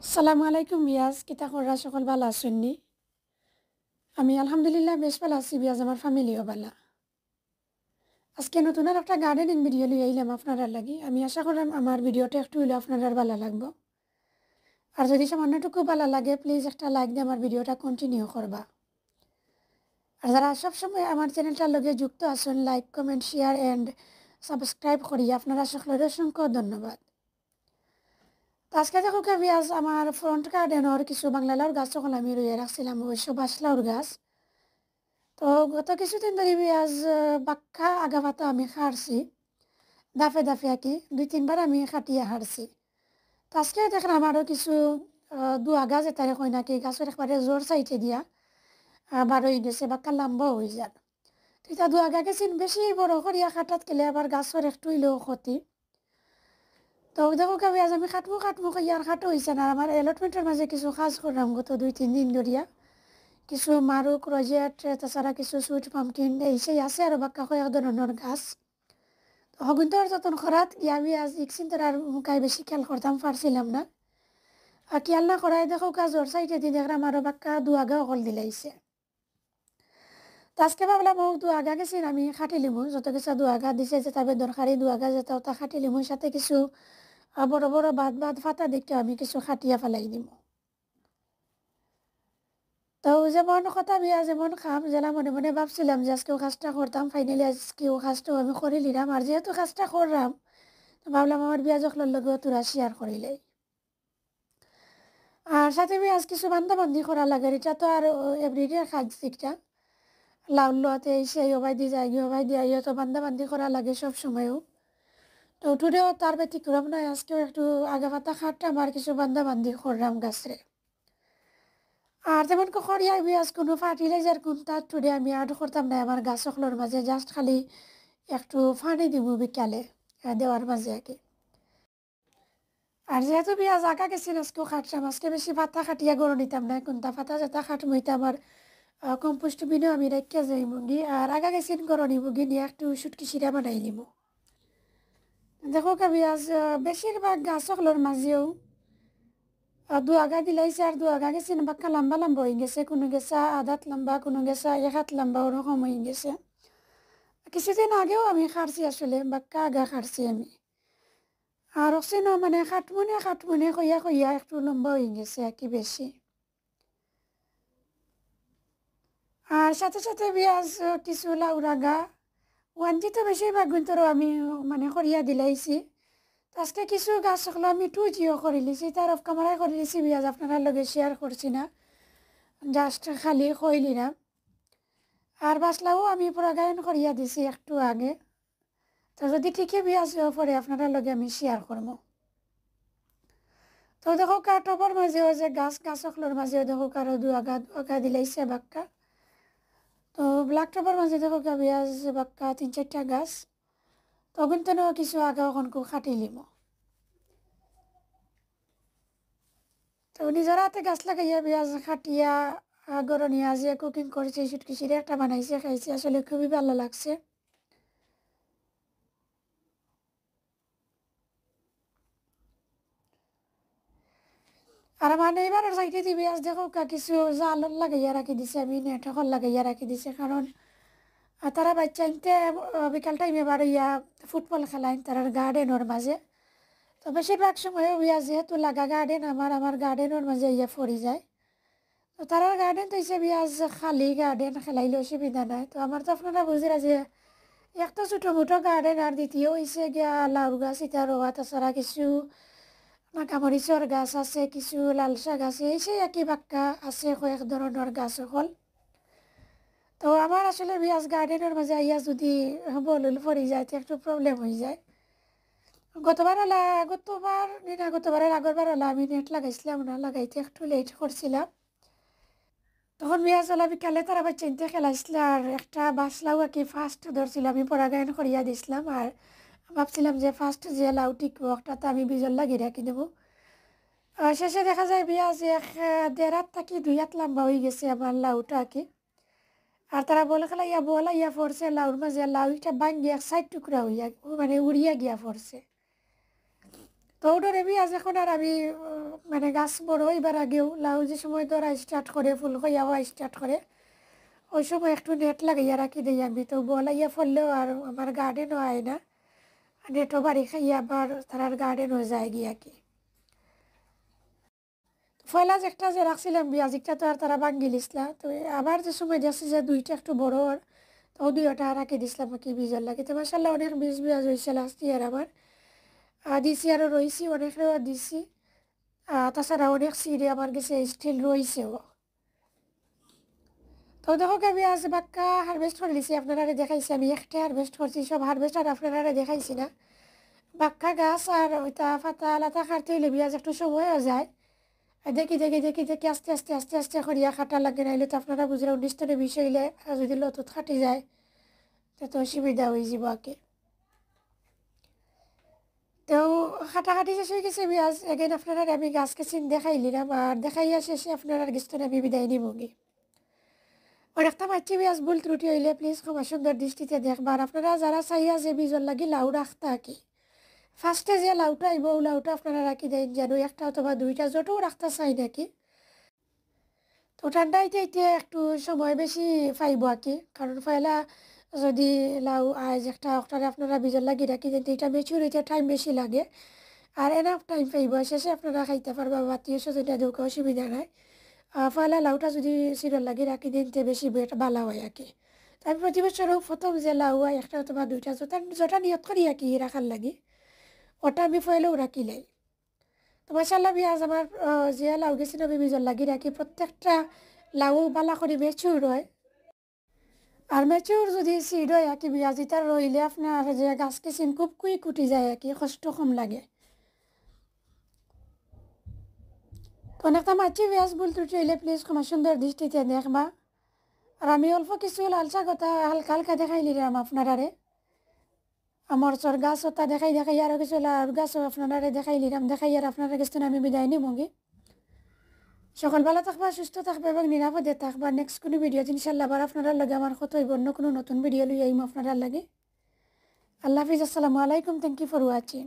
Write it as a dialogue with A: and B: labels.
A: আসসালামু আলাইকুম বিয়াজ কিতা কররা সকল ভালো আছেননি? আমি আলহামদুলিল্লাহ বেশ ভালো আছি বিয়াজ, আমার ফ্যামিলিও ভালো। আজকে নতুন আর একটা গার্ডেনিং ভিডিও লিয়ে আইলাম আপনারা লাগি। আমি আশা করলাম আমার ভিডিওটা একটু হইলে আপনারা ভালো লাগবো। আর যদি সামান্যটুকু ভালো লাগে প্লিজ একটা লাইক দিয়ে আমার ভিডিওটা কন্টিনিউ করবা। আর যারা সবসময় আমার চ্যানেলটার লগে যুক্ত আছেন, like comment share and subscribe করি, আপনারা সকলের অসংখ্য ধন্যবাদ। তো আজকে দেখো বিয়াজ আমার ফ্রন্ট গার্ডেনের কিছু বাংলালাউর গাছ সকল আমি রুইয়ে রাখছিলাম, অবশ্য বাসলাউর গাছ। তো গত কিছুদিন ধরে পেঁয়াজ বাক্কা আগা পাতা আমি খাড়ছি, দাফে দাফে আঁকি 2-3 বার আমি খাটিয়া হারছি। তো আজকে দেখলাম আরও কিছু দুয়া গাছ এটারে কই নাকি গাছের একবারে জোর সাইটে দিয়া বার হয়ে গেছে, বাক্কা লম্বা হয়ে যান। তো এটা দুয়া গা গেছেন বেশি বড় করিয়া খাটাত গেলে আবার গাছের একটু হইলেও ক্ষতি। তো দেখো কবি আজ আমি খাটমু খাটমু কইয়ার খাটো হয়েছে না। আমার অ্যালটমেন্টের মাঝে কিছু কাজ করলাম গত 2-3 দিন ধরিয়া, কিছু মারুক রজেট, তাছাড়া কিছু সুইট পামকিন এই সেই আছে আর বাক্কা কয়েক ধরনের গাছ। তো হগুন্তর যতন করাত গিয়ে আমি আজ ইকসিন তার আর মুখায় বেশি খেয়াল করতাম পারছিলাম না। আর খেয়াল না করাই দেখো কাজ ওর সাইডে দিয়ে দেখলাম আরো বাক্কা দুয়াগা অকল দিলাইছে। তো আজকে ভাবলাম ও দুয়াগা গেছি আমি খাটি লিমু, যত কিছু দুয়াগা দিছে যে তবে দরকারি দুয়াগা যেটা ওটা খাটি লিমুর সাথে কিছু বড় বড় বাদ বাদ ফাতা দেখতে আমি কিছু খাটিয়া ফেলাই দিমু। তো যেমন কথা বিয়া যেমন খাম জেলা মনে মনে ভাবছিলাম যে আজকেও কাজটা করতাম, ফাইনালি আজকেও কাজটাও আমি করে নিলাম। আর যেহেতু কাজটা করলাম তো ভাবলাম আমার বিয়া যখলের লগে তোরা শেয়ার করিলাই। আর সাথে আজ কিছু বান্দাবান্দি করা লাগে, এটা তো আর এভরিডে কাজ শিখটা লাউ লোয়াতে সেই হবাই দিয়ে যায় হবাই দিয়ে আইও তো বান্দাবান্দি করা লাগে সব সময়ও। তো উঠুরেও তার ব্যতিক্রম নয়, আজকেও একটু আগা পাতা খাটটা আমার কিছু বান্দাবান্দি করলাম গাছরে। আর যেমন করিয়া আজ কোনো ফার্টিলাইজার কোনটা টুডে আমি আর্ট করতাম না আমার গাছ সকলের মাঝে, জাস্ট খালি একটু ফানি দিব বিকালে দেওয়ার মাঝে আর কি। আর যেহেতু পেঁয়াজ আঁকা গেছি আজকেও খাটলাম, আজকে বেশি পাতা খাটিয়া গড়ো নিতাম না, কোনটা পাতা যেটা খাটমু এটা আমার কম্পোস্ট বিনেও আমি রেখে যাই মুগি। আর আগা গেছি গড়ো নিবগি নিয়ে একটু সুটকি শিরা বানাই নিব। দেখো পেঁয়াজ বেশিরভাগ গাছ সকলের মাঝেও দু আগা দিলাইছে আর দু আগা গেছে বাক্কা লম্বা লম্বা হয়ে গেছে, কোনো গেছে আধাত লম্বা, কোনো গেছে 1 হাত লম্বা, ওরকম হয়ে গেছে। কিছুদিন আগেও আমি খাড়ছি আসলে বাক্কা আগা খাড়ছি আমি। আর অক্সিন মানে খাটমুনে কইয়া কইয়া একটু লম্বা হয়ে গেছে আর কি বেশি। আর সাথে সাথে পেঁয়াজ কিছু লাউরা গা ওয়ানটি তো বেশিরভাগ গুন্তরও আমি মানে করিয়া দিলাইছি। তো আজকে কিছু গাছ সকল আমি 2Gও করে লিছি, তার অফ ক্যামেরায় করে লিছি পেঁয়াজ আপনার লগে শেয়ার করছি না, জাস্ট খালি কইলি না। আর বাসলাও আমি পুরা গায়ন করিয়া দিছি একটু আগে। তো যদি ঠিকই পেঁয়াজ পরে আপনারা লগে আমি শেয়ার করবো। তো দেখো টপর মাঝেও যে গাছ সকলের মাঝেও দেখো কারো দুয়াগা দিলাইছে বাক্কা। তো ব্ল্যাক টপর মাঝে দেখো পেঁয়াজ বাক্কা 3-4টা গাছ। তখন তো কিছু আগা ওখানকু খাটি লিম। তো নিজের হাতে গাছ লাগাইয়া পেঁয়াজ খাটিয়া গরনিয়া যে কুকিং করেছে সুটকি সিঁড়ি একটা বানাইছে খাইছে, আসলে খুবই ভালো লাগছে। আর মানে এবারের সাইডে দিবি আজ দেখো কিছু জাল লাগাইয়া রাখি দিছে, আমি নেট এখন লাগাইয়া রাখি দিছে, কারণ তারা বাচ্চা আনতে বিকাল টাইমে এবার ইয়া ফুটবল খেলায় তার গার্ডেনের মাঝে। তো বেশিরভাগ সময় ইয়া যেহেতু লাগা গার্ডেন আমার গার্ডেনের মাঝে ইয়া পড়ে যায়। তো তার গার্ডেন তো হিসেবে আজ খালি গার্ডেন খেলাইলে অসুবিধা নাই। তো আমার তো আপনারা বুঝিরা যে একটা ছোটো মোটো গার্ডেন, আর দ্বিতীয় হয়েছে গিয়া লাউ গাছ ইটা রোয়া, তাছাড়া কিছু নাকামরিচর গাছ আছে, কিছু লাল শাক আছে, এই সেই একই বাক্কা আছে কয়েক ধরনের গাছ সকল। তো আমার আসলে পেঁয়াজ গার্ডেনের মাঝে আইয়া যদি বলুল পড়ে যায় তো একটু প্রবলেম হয়ে যায়। গতবারের আগরবার হলা আমি নেট লাগাইছিলাম না, লাগাইতে একটু লেট করছিলাম। তখন পেঁয়াজ হলা বিকালে তারা আবার চিনতে খেলাইছিল আর একটা বাসলাও আর কি ফার্স্ট ধরছিল, আমি পরাগায়ন করিয়া দিছিলাম। আর ভাবছিলাম যে ফার্স্ট যে লাউ টিকবো একটা তো আমি বীজল লাগিয়ে রাখি দেবো। শেষে দেখা যায় পেঁয়াজ 1.5 হাত থাকি 2 হাত লম্বা হয়ে গেছে আমার লাউটা আর কি। আর তারা বলে খেলাইয়া বলাইয়া পড়ছে লাউর মাঝে, লাউটা ভাঙ্গি 1 সাইড টুকরা হইয়া মানে উড়িয়া গিয়া পড়ছে। তো ওটারে পেঁয়াজ এখন আর আমি মানে গাছ বড় এবার আগেও লাউ যে সময় ধরা স্টার্ট করে ফুল হইয়া স্টার্ট করে ওই সময় একটু নেট লাগাইয়া রাখি দিই আমি, তো বলাইয়া ফেললেও আর আমার গার্ডেনও আয় না, নেটও বাড়ি খাইয়া আবার তার গার্ডেনও যায় গিয়া কি। পয়লা যে একটা যে রাখছিলাম পেঁয়াজিকটা তো আর তারা ভাঙ্গি দিসলা, তো আবার যে সময় দেখছি যে দুইটা একটু বড় আর তো দুইটা রাখি দিছিলাম কি বীজের লাগে। তো মাসাল্লাহ অনেক বীজ পেঁয়াজ হয়েছে লাস্ট ইয়ার আমার দিছি আরও রয়েছি অনেকরেও দিছি। তাছাড়া অনেক সিঁড়ি আমার কাছে স্টিল রয়েছেও। তো দেখো আমি আজ বাক্কা হারভেস্ট করে দিছি, আপনারা দেখাইছি আমি একটা হারভেস্ট করছি, সব হারভেস্ট আর আপনারা দেখাইছি না। বাক্কা গাছ আর ওইটা ফাতা লাতা কাটতে হইলে পেঁয়াজ একটু সময়ও যায়। দেখি দেখি দেখি দেখি আস্তে আস্তে আস্তে আস্তে করিয়া খাটা লাগে, নাইলে তো আপনারা বুঝলে 19-20 হইলে যদি লতুত খাটি যায় তো অসুবিধা হয়ে যাব আগে। তো খাটাখাটি শেষ হয়ে গেছে পেঁয়াজ এগেন আপনারা আমি গাছকে চিন দেখাই নিলাম, আর দেখাইয়া শেষে আপনারা গেস্তনে আমি বিদায় নিবগি। অনেকটা মাছি পেঁয়াজ ভুল ত্রুটি হইলে প্লিজ ক্ষমা সুন্দর দৃষ্টিতে দেখবার। আপনারা যারা চাইয়া যে বীজর লাগি লাউ রাখতা কি ফার্স্টে যে লাউটা আইব ও লাউটা আপনারা রাখি দেন যেন একটা অথবা দুইটা যতও রাখতে চাই নাকি। তো ঠান্ডাইতে এতিয়া একটু সময় বেশি পাইব আর কি, কারণ পয়লা যদি লাউ আজ একটা অক্টারে আপনারা বীজের লাগি রাখি দেন এটা মেচুর হইতে টাইম বেশি লাগে, আর এনাফ টাইম পাইব শেষে আপনারা খাইতে পারবা বা আত্মীয় স্বজনে ঢুকে অসুবিধা নাই। পয়লা লাউটা যদি সিরিয়াল লাগি রাখি দিন তে বেশি ভালো হয় আর কি। তো আমি প্রতি বছরও প্রথম যে লাউ হয় একটা অথবা দুইটা যেটা নিয়ত করি আর কি রাখার লাগি ওটা আমি পয়লাও রাখিলাই। তো মাসাল্লাহ পেঁয়াজ আমার যে লাউ গেছিল আমি বীজের লাগি রাখি প্রত্যেকটা লাউ বালা করে মেচুর হয়। আর মেচুর যদি সিড হয় আর কি পেঁয়াজ এটা রইলে আপনার যে গাছ কিচিন খুব কুইক উঠি যায় আর কি, কষ্ট কম লাগে। তো অনেকটা মাছি পেঁয়াজ ভুল ত্রুটি হইলে প্লিজ ক্ষমা সুন্দর দৃষ্টিতে দেখবা। আর আমি অল্প কিছু লালচা কথা হালকা হালকা দেখাই নিলাম আপনারারে, আমার চর গাছ ওটা দেখাই দেখাই আরও কিছু লাউর গাছও আপনারা দেখাই নিলাম, দেখাই আর আপনারা কাছ থেকে আমি বিদায় নিবগি। সকল ভালো থাকবা, সুস্থ থাকবা এবং নিরাপদে থাকবা। নেক্সট কোনো ভিডিও ইনশাল্লাহ আবার আপনারা লাগে আমার কত অন্য কোনো নতুন ভিডিও লই আইম আপনারা লাগে। আল্লাহ হাফিজ, আসসালামু আলাইকুম, থ্যাংক ইউ ফর ওয়াচিং।